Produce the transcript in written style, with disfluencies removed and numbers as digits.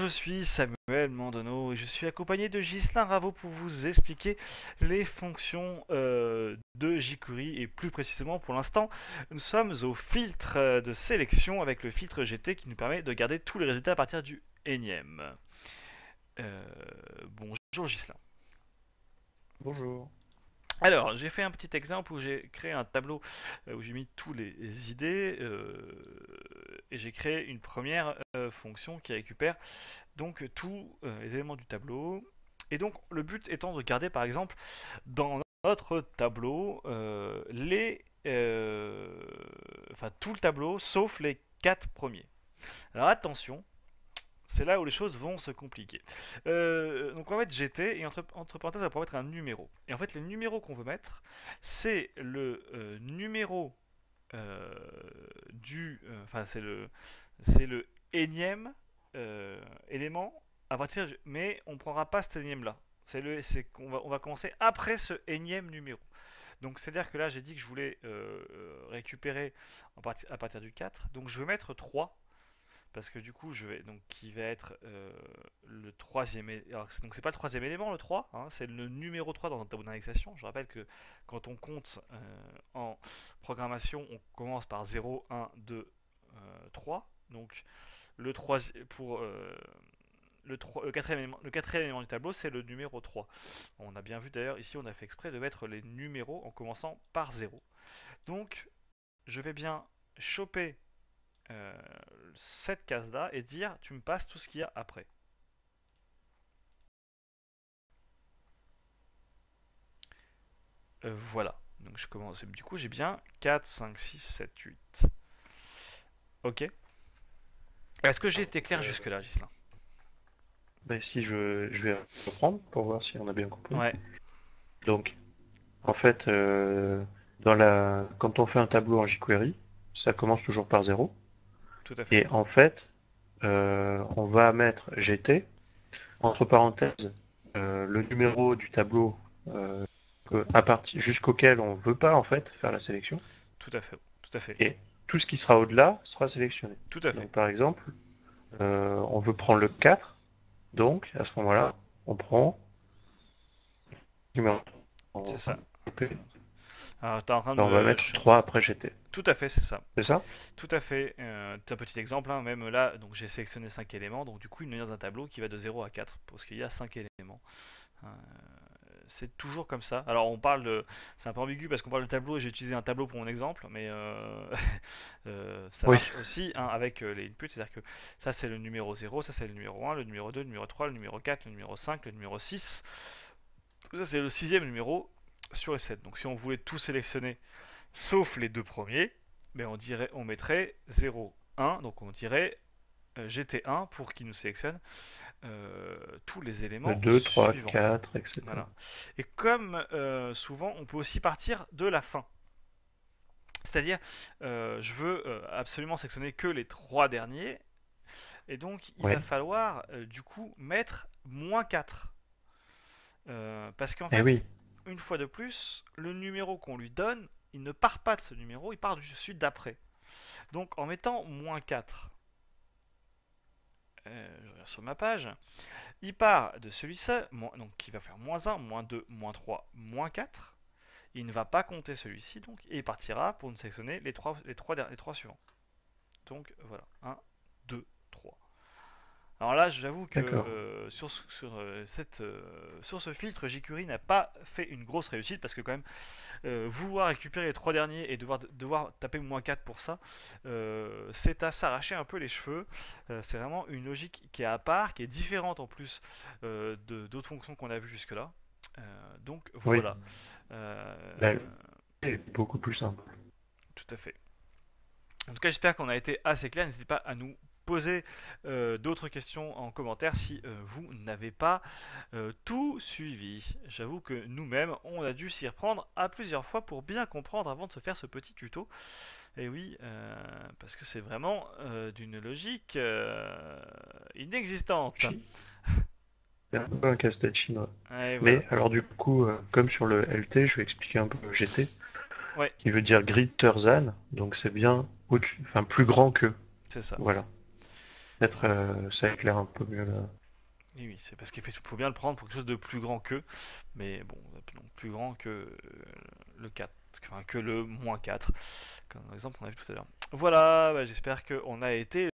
je suis Samuel Mandonneau et je suis accompagné de Ghislain Raveau pour vous expliquer les fonctions de jQuery et plus précisément pour l'instant nous sommes au filtre de sélection avec le filtre GT qui nous permet de garder tous les résultats à partir du énième. Bonjour Ghislain. Bonjour. Alors, j'ai fait un petit exemple où j'ai créé un tableau où j'ai mis tous les idées et j'ai créé une première fonction qui récupère donc tous les éléments du tableau. Et donc, le but étant de garder par exemple dans notre tableau enfin tout le tableau sauf les 4 premiers. Alors attention, c'est là où les choses vont se compliquer. Donc on va mettre GT et entre parenthèses on va pouvoir mettre un numéro. Et en fait le numéro qu'on veut mettre c'est le numéro enfin c'est le énième élément à partir mais on ne prendra pas cet énième là. On va commencer après ce énième numéro. Donc c'est à dire que là j'ai dit que je voulais récupérer à partir du 4. Donc je vais mettre 3 parce que du coup je vais donc qui va être le troisième donc c'est pas le troisième élément le 3 hein, c'est le numéro 3 dans un tableau d'indexation. Je rappelle que quand on compte en programmation on commence par 0 1 2 3 donc le 3 pour le quatrième élément du tableau c'est le numéro 3. On a bien vu d'ailleurs ici on a fait exprès de mettre les numéros en commençant par 0. Donc je vais bien choper cette case là et dire tu me passes tout ce qu'il y a après. Voilà, donc je commence, du coup j'ai bien 4, 5, 6, 7, 8. Ok. Est-ce que j'ai été clair jusque là, Gislain? Ben, si je vais reprendre pour voir si on a bien compris. Ouais, Donc, en fait, quand on fait un tableau en jQuery, ça commence toujours par 0. tout à fait. Et en fait, on va mettre GT, entre parenthèses, le numéro du tableau jusqu'auquel on veut pas en fait faire la sélection. Tout à fait. Tout à fait. Et tout ce qui sera au-delà sera sélectionné. Tout à fait. Donc par exemple, on veut prendre le 4. Donc, à ce moment-là, on prend numéro. C'est ça. Couper. Alors, t'es en train On va de... mettre 3 après GT. Tout à fait, c'est ça. C'est ça? Tout à fait. Un petit exemple, hein, même là, donc j'ai sélectionné 5 éléments, donc du coup il me vient dans un tableau qui va de 0 à 4, parce qu'il y a 5 éléments. C'est toujours comme ça. Alors on parle de... C'est un peu ambigu parce qu'on parle de tableau et j'ai utilisé un tableau pour mon exemple, mais ça Oui. marche aussi hein, avec les inputs, c'est-à-dire que ça c'est le numéro 0, ça c'est le numéro 1, le numéro 2, le numéro 3, le numéro 4, le numéro 5, le numéro 6. Tout ça c'est le sixième numéro sur les 7. Donc si on voulait tout sélectionner sauf les deux premiers, mais on mettrait 0, 1, donc on dirait GT1 pour qu'il nous sélectionne tous les éléments Le 2, 3, suivants. 4, etc. Voilà. Et comme souvent, on peut aussi partir de la fin. C'est-à-dire, je veux absolument sélectionner que les 3 derniers, et donc il va falloir du coup mettre moins 4. Parce qu'en Eh fait, oui. une fois de plus, le numéro qu'on lui donne, il ne part pas de ce numéro, il part du celui d'après. Donc en mettant moins 4, je regarde sur ma page, il part de celui-ci, donc il va faire moins 1, moins 2, moins 3, moins 4. Il ne va pas compter celui-ci, donc, et il partira pour nous sélectionner les trois suivants. Donc voilà, 1, 2, 3. Alors là, j'avoue que sur ce filtre, jQuery n'a pas fait une grosse réussite parce que quand même, vouloir récupérer les 3 derniers et devoir taper moins 4 pour ça, c'est à s'arracher un peu les cheveux. C'est vraiment une logique qui est à part, qui est différente en plus d'autres fonctions qu'on a vues jusque-là. Donc voilà. C'est beaucoup plus simple. Tout à fait. En tout cas, j'espère qu'on a été assez clair. N'hésitez pas à nous poser d'autres questions en commentaire si vous n'avez pas tout suivi. J'avoue que nous-mêmes, on a dû s'y reprendre à plusieurs fois pour bien comprendre avant de se faire ce petit tuto. Et oui, parce que c'est vraiment d'une logique inexistante. C'est un peu un casse-tête chinois. Voilà. Mais alors du coup, comme sur le LT, je vais expliquer un peu le GT, ouais. qui veut dire greater than, donc c'est bien plus grand que. C'est ça. Voilà. Peut-être ça éclaire un peu mieux là. Oui, oui, c'est parce qu'il faut bien le prendre pour quelque chose de plus grand que, mais bon, non, plus grand que le 4, enfin que le -4, comme l'exemple qu'on a vu tout à l'heure. Voilà, bah, j'espère qu'on a été